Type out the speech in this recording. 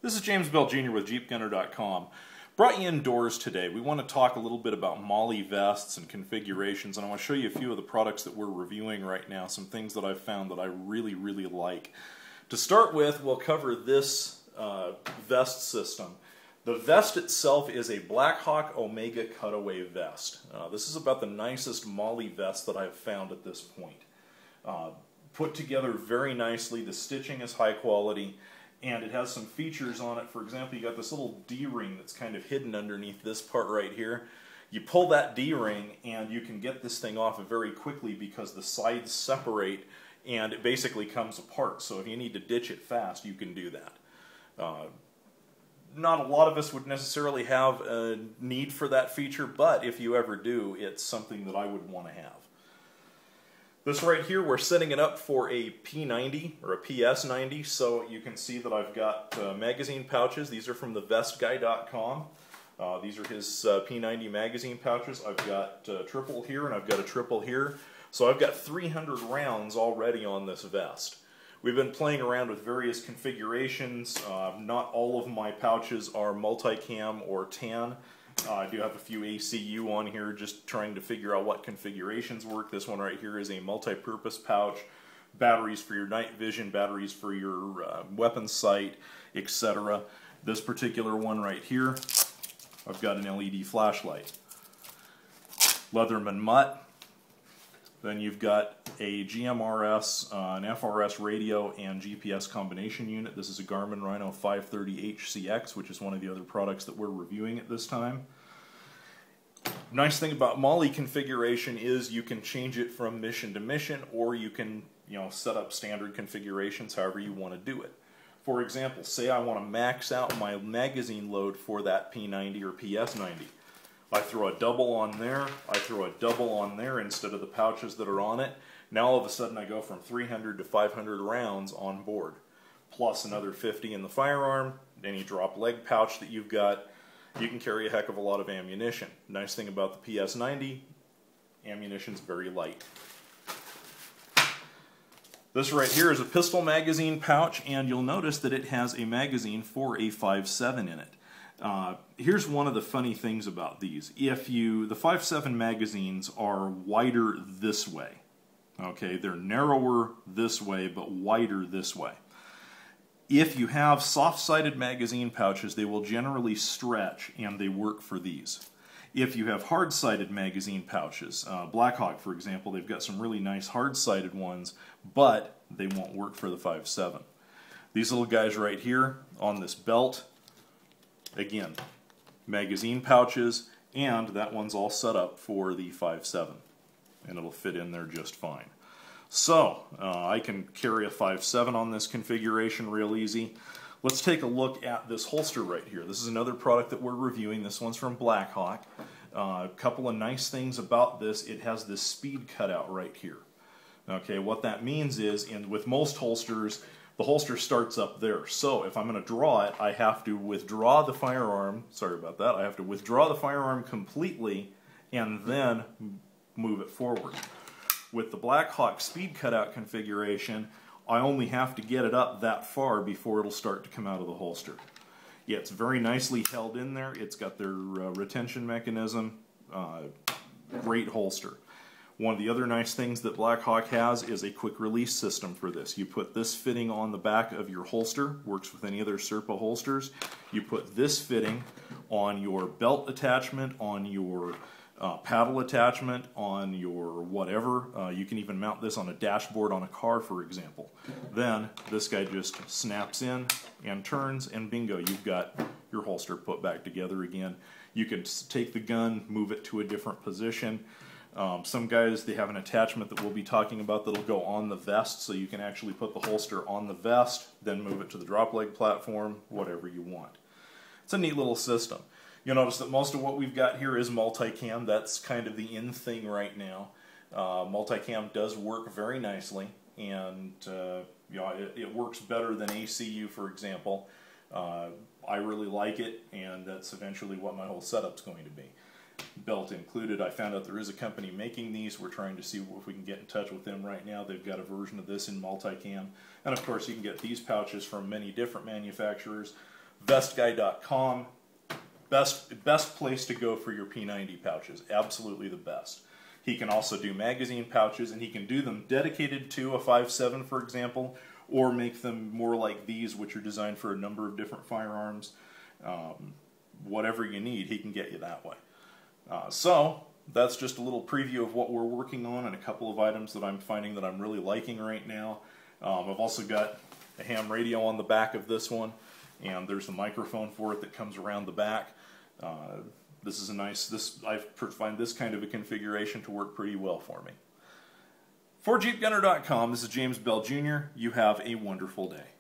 This is James Bell Jr. with JeepGunner.com. Brought you indoors today. We want to talk a little bit about MOLLE vests and configurations, and I want to show you a few of the products that we're reviewing right now, some things that I've found that I really like. To start with, we'll cover this vest system. The vest itself is a Blackhawk Omega cutaway vest. This is about the nicest MOLLE vest that I've found at this point. Put together very nicely, the stitching is high quality, and it has some features on it. For example, you got this little D-ring that's kind of hidden underneath this part right here. You pull that D-ring and you can get this thing off very quickly because the sides separate and it basically comes apart. So if you need to ditch it fast, you can do that. Not a lot of us would necessarily have a need for that feature, but if you ever do, it's something that I would want to have. This right here, we're setting it up for a P90 or a PS90, so you can see that I've got magazine pouches. These are from TheVestGuy.com. These are his P90 magazine pouches. I've got a triple here and I've got a triple here. So I've got 300 rounds already on this vest. We've been playing around with various configurations. Not all of my pouches are multicam or tan. I do have a few ACU on here, just trying to figure out what configurations work. This one right here is a multi-purpose pouch. Batteries for your night vision, batteries for your weapon sight, etc. This particular one right here, I've got an LED flashlight. Leatherman mutt. Then you've got a GMRS, an FRS radio, and GPS combination unit. This is a Garmin Rhino 530HCX, which is one of the other products that we're reviewing at this time. Nice thing about MOLLE configuration is you can change it from mission to mission, or you can, set up standard configurations however you want to do it. For example, say I want to max out my magazine load for that P90 or PS90. I throw a double on there, I throw a double on there instead of the pouches that are on it. Now all of a sudden I go from 300 to 500 rounds on board, plus another 50 in the firearm, any drop leg pouch that you've got. You can carry a heck of a lot of ammunition. Nice thing about the PS90, ammunition's very light. This right here is a pistol magazine pouch, and you'll notice that it has a magazine for a 5.7 in it. Here's one of the funny things about these. The 5.7 magazines are wider this way. Okay, they're narrower this way, but wider this way. If you have soft-sided magazine pouches, they will generally stretch, and they work for these. If you have hard-sided magazine pouches, Blackhawk, for example, they've got some really nice hard-sided ones, but they won't work for the 5.7. These little guys right here on this belt, again, magazine pouches, and that one's all set up for the 5.7, and it'll fit in there just fine. So, I can carry a 5.7 on this configuration real easy. Let's take a look at this holster right here. This is another product that we're reviewing. This one's from Blackhawk. A couple of nice things about this, it has this speed cutout right here. Okay, what that means is, with most holsters, the holster starts up there. So if I'm going to draw it, I have to withdraw the firearm, sorry about that, I have to withdraw the firearm completely and then move it forward. With the Blackhawk speed cutout configuration, I only have to get it up that far before it'll start to come out of the holster. Yeah, it's very nicely held in there. It's got their retention mechanism. Great holster. One of the other nice things that Blackhawk has is a quick release system for this. You put this fitting on the back of your holster, works with any other Serpa holsters. You put this fitting on your belt attachment, on your paddle attachment, on your whatever. You can even mount this on a dashboard on a car, for example. Then this guy just snaps in and turns, and bingo, you've got your holster put back together again. You can take the gun, move it to a different position. Some guys, they have an attachment that we'll be talking about that'll go on the vest, so you can actually put the holster on the vest, then move it to the drop leg platform, whatever you want. It's a neat little system. You'll notice that most of what we've got here is multicam. That's kind of the in thing right now. Multicam does work very nicely, and it works better than ACU, for example. I really like it, and that's eventually what my whole setup's going to be. Belt included. I found out there is a company making these. We're trying to see if we can get in touch with them right now. They've got a version of this in multicam. And of course you can get these pouches from many different manufacturers. TheVestGuy.com. Best place to go for your P90 pouches. Absolutely the best. He can also do magazine pouches, and he can do them dedicated to a 5.7, for example, or make them more like these, which are designed for a number of different firearms. Whatever you need, he can get you that way. So that's just a little preview of what we're working on and a couple of items that I'm finding that I'm really liking right now. I've also got a ham radio on the back of this one, and there's the microphone for it that comes around the back. This is a nice, I find this kind of a configuration to work pretty well for me. For JeepGunner.com, this is James Bell Jr. You have a wonderful day.